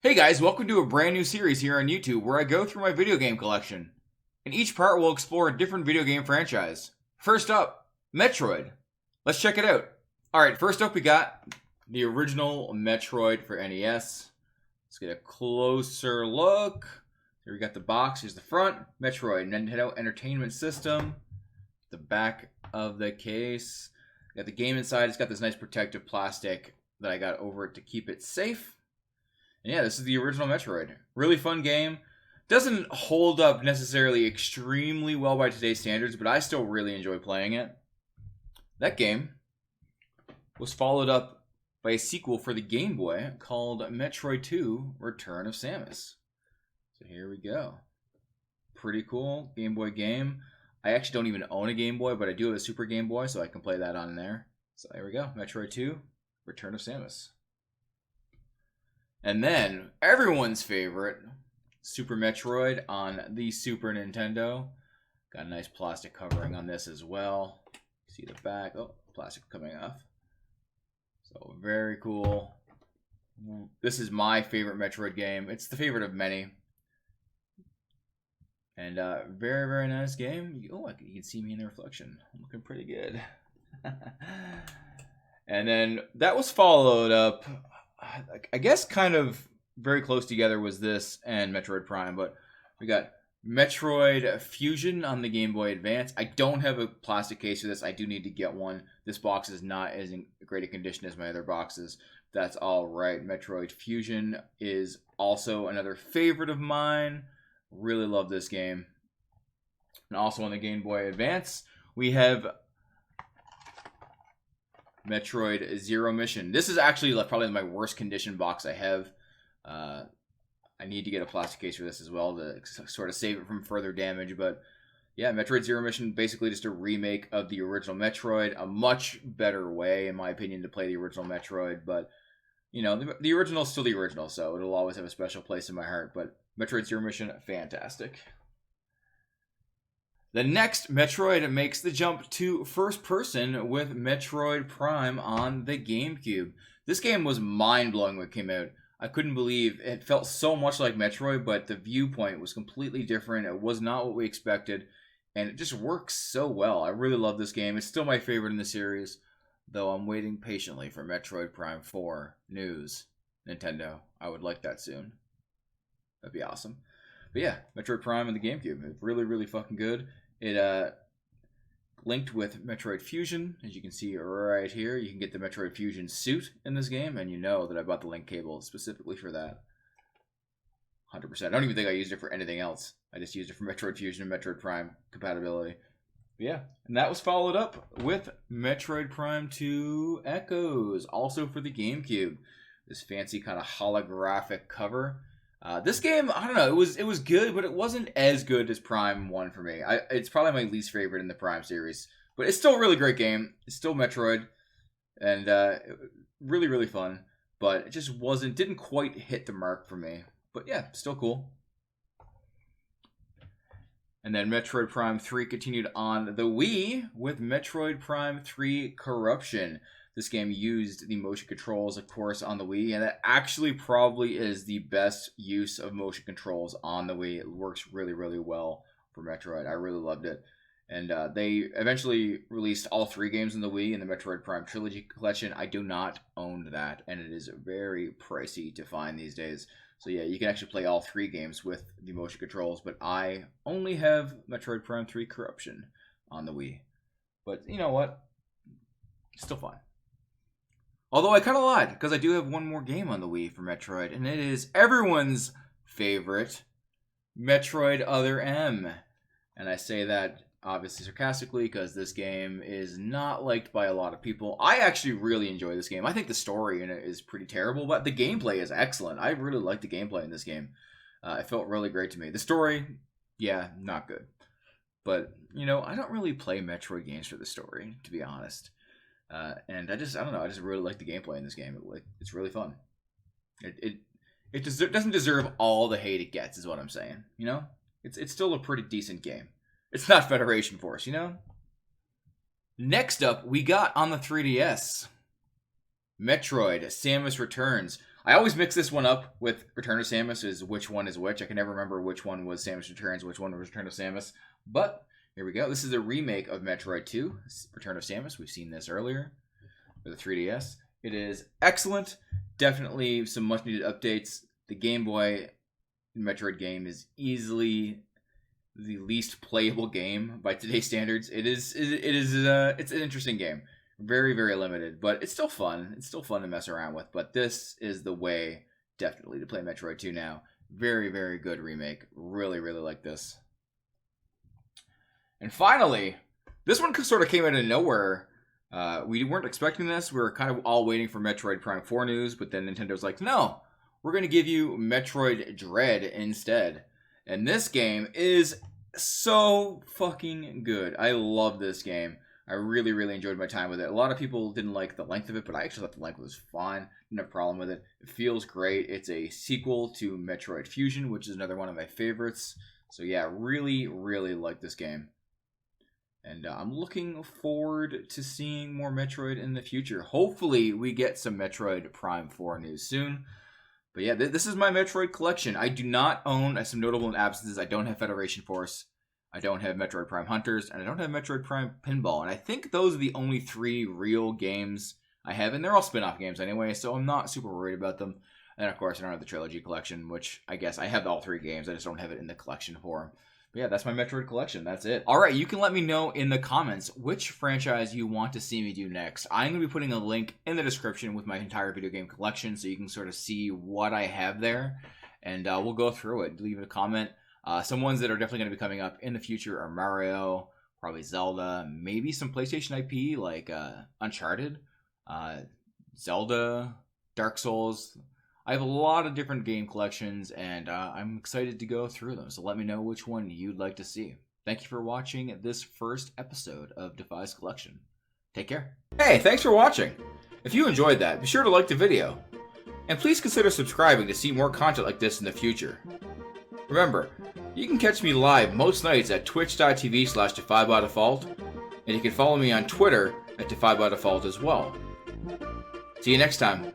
Hey guys, welcome to a brand new series here on YouTube where I go through my video game collection. In each part, we'll explore a different video game franchise. First up, Metroid. Let's check it out. Alright, first up we got the original Metroid for NES. Let's get a closer look. Here we got the box, here's the front. Metroid, Nintendo Entertainment System. The back of the case. Got the game inside, it's got this nice protective plastic that I got over it to keep it safe. And yeah, this is the original Metroid. Really fun game. Doesn't hold up necessarily extremely well by today's standards, but I still really enjoy playing it. That game was followed up by a sequel for the Game Boy called Metroid 2: Return of Samus. So here we go. Pretty cool Game Boy game. I actually don't even own a Game Boy, but I do have a Super Game Boy, so I can play that on there. So there we go. Metroid 2: Return of Samus. And then, everyone's favorite, Super Metroid on the Super Nintendo. Got a nice plastic covering on this as well. See the back. Oh, plastic coming off. So, very cool. This is my favorite Metroid game. It's the favorite of many. And very, very nice game. Oh, you can see me in the reflection. I'm looking pretty good. And then, that was followed up, I guess kind of very close together was this and Metroid Prime, but we got Metroid Fusion on the Game Boy Advance. I don't have a plastic case for this. I do need to get one. This box is not as in great a condition as my other boxes. That's all right. Metroid Fusion is also another favorite of mine. Really love this game. And also on the Game Boy Advance, we have Metroid Zero Mission. This is actually probably my worst condition box I have. I need to get a plastic case for this as well to sort of save it from further damage. But yeah, Metroid Zero Mission, basically just a remake of the original Metroid. A much better way, in my opinion, to play the original Metroid. But, you know, the original is still the original, so it'll always have a special place in my heart. But Metroid Zero Mission, fantastic. The next Metroid makes the jump to first person with Metroid Prime on the GameCube. This game was mind-blowing when it came out. I couldn't believe it felt so much like Metroid, but the viewpoint was completely different. It was not what we expected, and it just works so well. I really love this game. It's still my favorite in the series, though I'm waiting patiently for Metroid Prime 4 news. Nintendo, I would like that soon. That'd be awesome. But yeah, Metroid Prime on the GameCube. It's really, really fucking good. It linked with Metroid Fusion, as you can see right here. You can get the Metroid Fusion suit in this game, and you know that I bought the link cable specifically for that. 100%. I don't even think I used it for anything else. I just used it for Metroid Fusion and Metroid Prime compatibility. But yeah, and that was followed up with Metroid Prime 2 Echoes, also for the GameCube. This fancy kind of holographic cover. This game, I don't know, it was good, but it wasn't as good as Prime 1 for me. It's probably my least favorite in the Prime series. But it's still a really great game. It's still Metroid. And really, really fun. But it just didn't quite hit the mark for me. But yeah, still cool. And then Metroid Prime 3 continued on the Wii with Metroid Prime 3 Corruption. This game used the motion controls, of course, on the Wii, and that actually probably is the best use of motion controls on the Wii. It works really, really well for Metroid. I really loved it. And they eventually released all 3 games on the Wii in the Metroid Prime Trilogy Collection. I do not own that, and it is very pricey to find these days. So yeah, you can actually play all 3 games with the motion controls, but I only have Metroid Prime 3 Corruption on the Wii. But you know what? Still fun. Although I kind of lied, because I do have one more game on the Wii for Metroid, and it is everyone's favorite, Metroid Other M. And I say that obviously sarcastically, because this game is not liked by a lot of people. I actually really enjoy this game. I think the story in it is pretty terrible, but the gameplay is excellent. I really like the gameplay in this game. It felt really great to me. The story, yeah, not good. But, you know, I don't really play Metroid games for the story, to be honest. And I don't know, I just really like the gameplay in this game. It's really fun. It doesn't deserve all the hate it gets, is what I'm saying. You know? It's still a pretty decent game. It's not Federation Force, you know? Next up, we got on the 3DS, Metroid Samus Returns. I always mix this one up with Return of Samus, is which one is which. I can never remember which one was Samus Returns, which one was Return of Samus. But here we go. This is a remake of Metroid 2, Return of Samus. We've seen this earlier for the 3DS. It is excellent. Definitely some much needed updates. The Game Boy Metroid game is easily the least playable game by today's standards. It's an interesting game. Very, very limited, but it's still fun. It's still fun to mess around with, but this is the way, definitely, to play Metroid 2 now. Very, very good remake. Really, really like this. And finally, this one sort of came out of nowhere. We weren't expecting this. We were kind of all waiting for Metroid Prime 4 news, but then Nintendo's like, no, we're going to give you Metroid Dread instead. And this game is so fucking good. I love this game. I really, really enjoyed my time with it. A lot of people didn't like the length of it, but I actually thought the length was fine. Didn't have a problem with it. It feels great. It's a sequel to Metroid Fusion, which is another one of my favorites. So yeah, really, really like this game. And I'm looking forward to seeing more Metroid in the future. Hopefully, we get some Metroid Prime 4 news soon. But yeah, this is my Metroid collection. I do not own some notable absences. I don't have Federation Force. I don't have Metroid Prime Hunters, and I don't have Metroid Prime Pinball. And I think those are the only 3 real games I have, and they're all spin-off games anyway, so I'm not super worried about them. And then, of course, I don't have the Trilogy Collection, which I guess I have all 3 games. I just don't have it in the collection form. But yeah, that's my Metroid collection. That's it. All right, you can let me know in the comments which franchise you want to see me do next. I'm going to be putting a link in the description with my entire video game collection, so you can sort of see what I have there, and we'll go through it. Leave a comment. Some ones that are definitely going to be coming up in the future are Mario, probably Zelda, maybe some PlayStation IP like Uncharted, Zelda, Dark Souls. I have a lot of different game collections, and I'm excited to go through them. So let me know which one you'd like to see. Thank you for watching this first episode of Defy's Collection. Take care. Hey, thanks for watching. If you enjoyed that, be sure to like the video. And please consider subscribing to see more content like this in the future. Remember, you can catch me live most nights at twitch.tv/DefyByDefault, and you can follow me on Twitter at DefyByDefault as well. See you next time.